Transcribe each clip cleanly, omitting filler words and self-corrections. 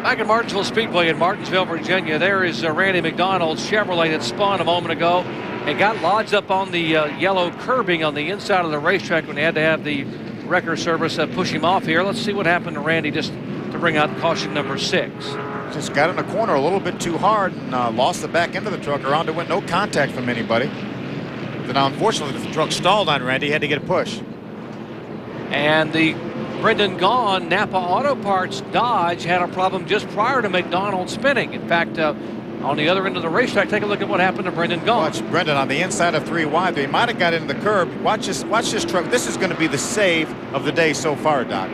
Back at Martinsville Speedway in Martinsville, Virginia, there is Randy McDonald's Chevrolet that spun a moment ago and got lodged up on the yellow curbing on the inside of the racetrack when they had to have the wrecker service push him off here. Let's see what happened to Randy just to bring out caution number 6. Just got in the corner a little bit too hard and lost the back end of the truck around to it. No contact from anybody. Then unfortunately the truck stalled on Randy. He had to get a push. And the Brendan Gaughan Napa Auto Parts Dodge had a problem just prior to McDonald spinning. In fact, on the other end of the racetrack, take a look at what happened to Brendan Gaughan. Watch Brendan on the inside of 3 wide. They might have got into the curb. Watch this truck. This is going to be the save of the day so far, Doc.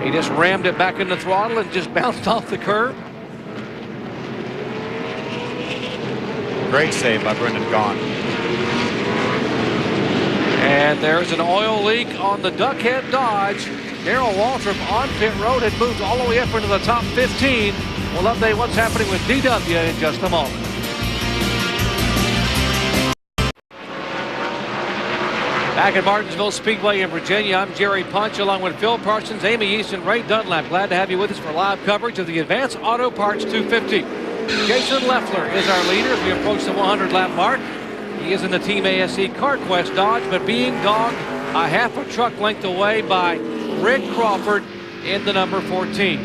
He just rammed it back in the throttle and just bounced off the curb. Great save by Brendan Gaughan. And there's an oil leak on the Duckhead Dodge. Darrell Waltrip on pit road had moved all the way up into the top 15. We'll update what's happening with DW in just a moment. Back at Martinsville Speedway in Virginia, I'm Jerry Punch along with Phil Parsons, Amy East, and Ray Dunlap. Glad to have you with us for live coverage of the Advanced Auto Parts 250. Jason Leffler is our leader as we approach the 100-lap mark. He is in the Team ASE CarQuest Dodge, but being dogged a half a truck length away by Rick Crawford in the number 14.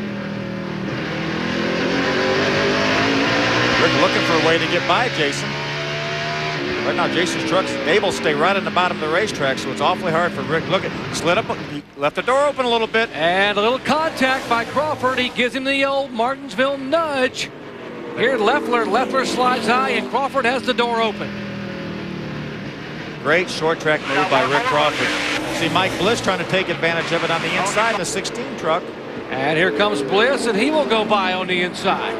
Rick looking for a way to get by Jason. Right now, Jason's truck's able to stay right on the bottom of the racetrack, so it's awfully hard for Rick. Look, slid up, he left the door open a little bit. And a little contact by Crawford. He gives him the old Martinsville nudge. Here, Leffler slides high, and Crawford has the door open. Great short track move by Rick Crawford. See Mike Bliss trying to take advantage of it on the inside of the 16 truck. And here comes Bliss, and he will go by on the inside.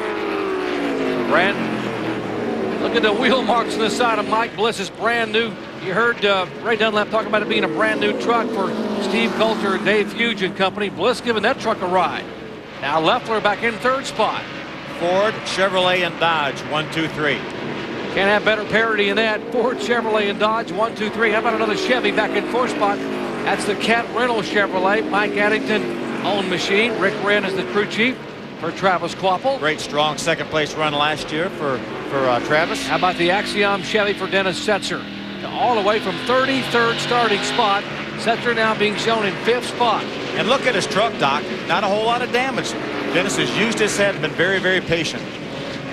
Look at the wheel marks on the side of Mike Bliss's brand new. You heard Ray Dunlap talk about it being a brand new truck for Steve Coulter and Dave Hughes and company. Bliss giving that truck a ride. Now Leffler back in 3rd spot. Ford, Chevrolet, and Dodge, 1, 2, 3. Can't have better parity in that. Ford, Chevrolet, and Dodge, 1, 2, 3. How about another Chevy back in 4th spot? That's the Cat Reynolds Chevrolet. Mike Addington owned machine. Rick Wren is the crew chief for Travis Quapple. Great strong 2nd place run last year for Travis. How about the Axiom Chevy for Dennis Setzer? All the way from 33rd starting spot. Setzer now being shown in 5th spot. And look at his truck, Doc. Not a whole lot of damage. Dennis has used his head and been very, very patient.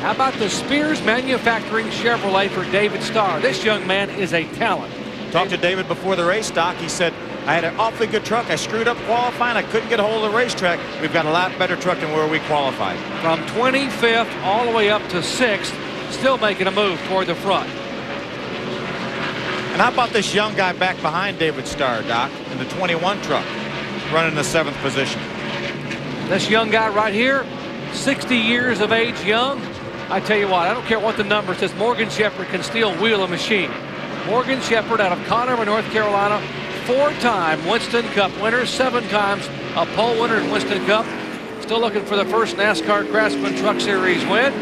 How about the Spears Manufacturing Chevrolet for David Starr? This young man is a talent. Talked to David before the race, Doc. He said, I had an awfully good truck. I screwed up qualifying. I couldn't get a hold of the racetrack. We've got a lot better truck than where we qualified. From 25th all the way up to 6th, still making a move toward the front. And how about this young guy back behind David Starr, Doc, in the 21 truck, running the 7th position? This young guy right here, 60 years of age young. I tell you what, I don't care what the number says, Morgan Shepherd can still wheel a machine. Morgan Shepherd out of Conover, North Carolina, 4-time Winston Cup winner, 7 times a pole winner in Winston Cup. Still looking for the first NASCAR Craftsman Truck Series win.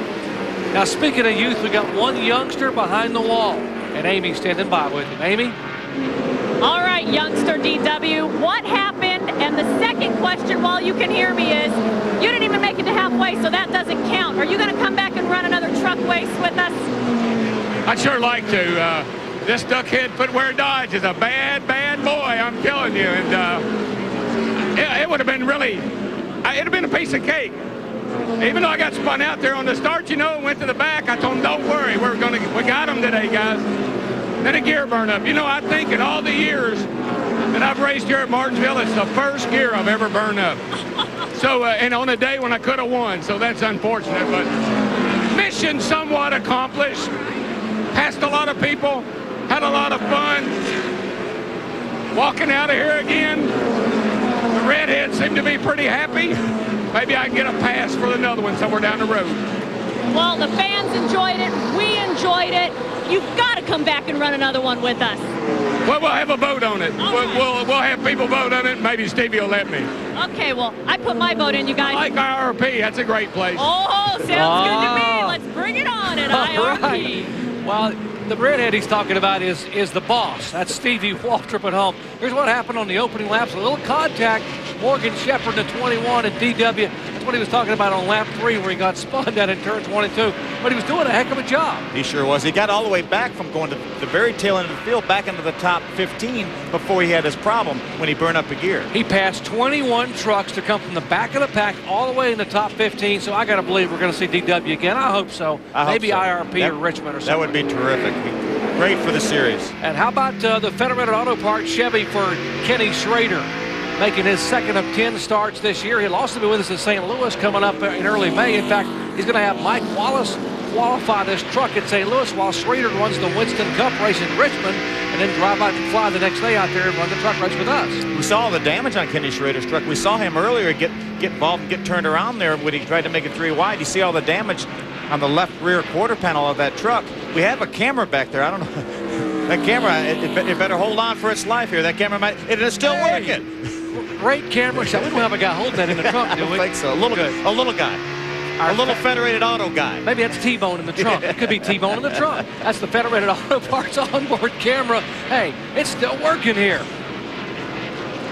Now, speaking of youth, we got one youngster behind the wall, and Amy's standing by with him. Amy? All right, youngster DW, what happened? And the second question, while you can hear me, is you didn't even make it to halfway, so that doesn't count. Are you going to come back and run another truck race with us? I'd sure like to. This Duckhead Footwear Dodge is a bad, bad boy, I'm telling you. And it would have been really, it'd have been a piece of cake. Even though I got spun out there on the start, you know, and went to the back, I told him, don't worry, we got him today, guys. Then a gear burn up. You know, I think in all the years that I've raced here at Martinsville, it's the first gear I've ever burned up. So, and on a day when I could have won, so that's unfortunate, but mission somewhat accomplished. Passed a lot of people, had a lot of fun. Walking out of here again, the redheads seem to be pretty happy. Maybe I can get a pass for another one somewhere down the road. Well, the fans enjoyed it. We enjoyed it. You've got to come back and run another one with us. Well, we'll have a vote on it. We'll have people vote on it. Maybe Stevie will let me. Okay, well, I put my vote in, you guys. I like IRP. That's a great place. Oh, sounds good to me. Let's bring it on at IRP. Right. Well, the redhead he's talking about is the boss. That's Stevie Waltrip at home. Here's what happened on the opening laps. A little contact. Morgan Shepherd in the 21 and DW what he was talking about on lap 3 where he got spun down in turn 22. But he was doing a heck of a job. He sure was. He got all the way back from going to the very tail end of the field back into the top 15 before he had his problem when he burned up a gear. He passed 21 trucks to come from the back of the pack all the way in the top 15. So I got to believe we're going to see DW again. I hope so. Maybe IRP or Richmond or something. That would be terrific. Great for the series. And how about the Federated Auto Parts Chevy for Kenny Schrader, making his second of 10 starts this year. He'll also be with us in St. Louis coming up in early May. In fact, he's going to have Mike Wallace qualify this truck at St. Louis while Schrader runs the Winston Cup race in Richmond and then drive out and fly the next day out there and run the truck race with us. We saw the damage on Kenny Schrader's truck. We saw him earlier get involved and get turned around there when he tried to make it 3 wide. You see all the damage on the left rear quarter panel of that truck. We have a camera back there. I don't know. That camera, it better hold on for its life here. That camera might, it is still working. Great camera shot. We don't have a guy holding that in the trunk, do we? I don't think so. A little guy. A little Federated Auto guy. Maybe that's T-Bone in the trunk. It could be T-Bone in the trunk. That's the Federated Auto Parts onboard camera. Hey, it's still working here.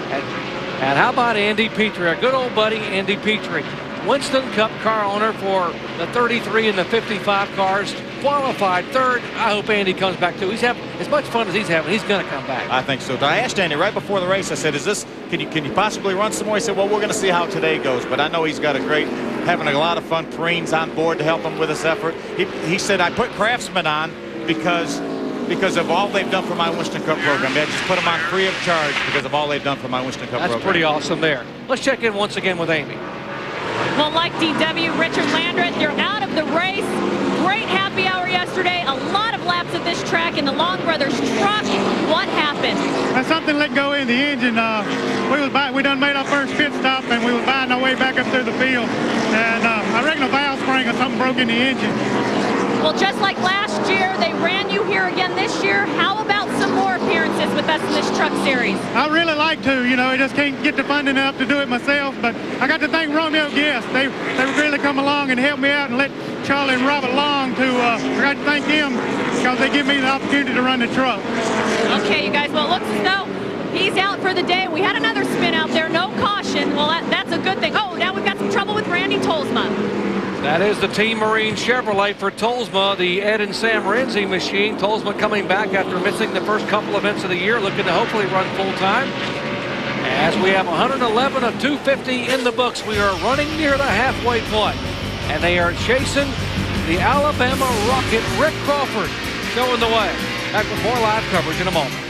And how about Andy Petrie, our good old buddy Andy Petrie, Winston Cup car owner for the 33 and the 55 cars, qualified third. I hope Andy comes back too. He's having as much fun as he's having. He's going to come back. I think so. I asked Andy right before the race. I said, can you possibly run some more? He said, well, we're going to see how today goes. But I know he's got having a lot of fun. Perrine's on board to help him with this effort. He said, I put Craftsman on because of all they've done for my Winston Cup program. I just put them on free of charge because of all they've done for my Winston Cup program. That's pretty awesome there. Let's check in once again with Amy. Well, like DW, Richard Landreth, you're out of the race. Great happy hour yesterday. A lot of laps at this track in the Long Brothers truck. What happened? Something let go in the engine. We done made our first pit stop, and we was buying our way back up through the field. And I reckon a valve spring or something broke in the engine. Well, just like last year, they ran you here again this year. How about some more appearances with us in this truck series? I really like to. I just can't get the funding up to do it myself. But I got to thank Romeo Guest. They really come along and help me out and let Charlie and Robert Long I got to thank them because they give me the opportunity to run the truck. Okay, you guys. Well, it looks as though he's out for the day. We had another spin out there. No caution. Well, that's a good thing. Oh, now we've got some trouble with Randy Tolsma. That is the Team Marine Chevrolet for Tolsma, the Ed and Sam Renzi machine. Tolsma coming back after missing the first couple events of the year, looking to hopefully run full time. As we have 111 of 250 in the books, we are running near the halfway point. And they are chasing the Alabama Rocket, Rick Crawford, showing the way. Back with more live coverage in a moment.